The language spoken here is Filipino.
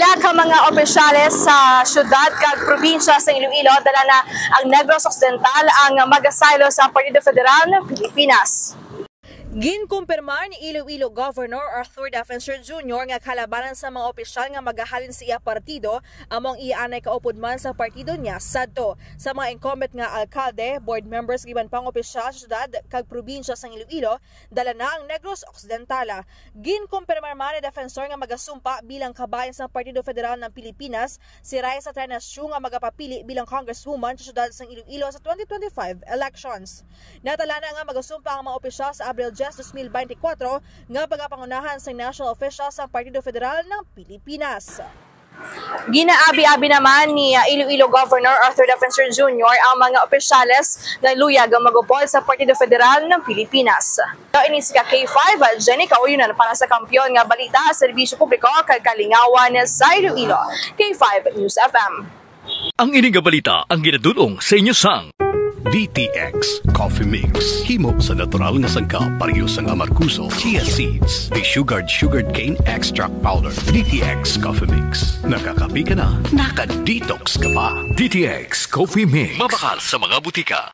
Pila ka mga opisyales sa syudad kag probinsya sa Iloilo dala na ang Negros Occidental ang mag-asaylo sa Partido Federal ng Pilipinas. Ginkumpirmar ni Iloilo Governor Arthur Defensor Jr. nga kalabanan sa mga opisyal nga magahalin sa iya partido among ianay kaupod man sa partido niya sadto. Sa mga incumbent nga alkalde, board members giban pang opisyal sa syudad kag probinsya sa Iloilo, dala na ang Negros Occidental. Ginkumpirmar man ni Defensor nga magasumpa bilang kabayan sa Partido Federal ng Pilipinas si Raisa Trenasio nga magapapili bilang congresswoman sa syudad sa Iloilo sa 2025 elections. Natala na nga magasumpa ang mga opisyal sa Abril 2024 nga pagapangunahan sa national official sa Partido Federal ng Pilipinas. Ginaabi-abi naman ni Iloilo Governor Arthur Defensor Jr. ang mga opisyales nga luyag ang magupol sa Partido Federal ng Pilipinas. Ini si K5, Jenny Kauyunan para sa Kampiyon nga Balita, Serbisyo Publiko kag Kalingawan sa Iloilo. K5 News FM. Ang ining balita ang ginadulong sa inyo sang DTX Coffee Mix. Himo sa natural nga sangkap pareho sang amarkuso, chia seeds, sugared cane extract powder. DTX Coffee Mix. Nakakapi ka na, naka-detox ka pa. DTX Coffee Mix. Mabakal sa mga butika.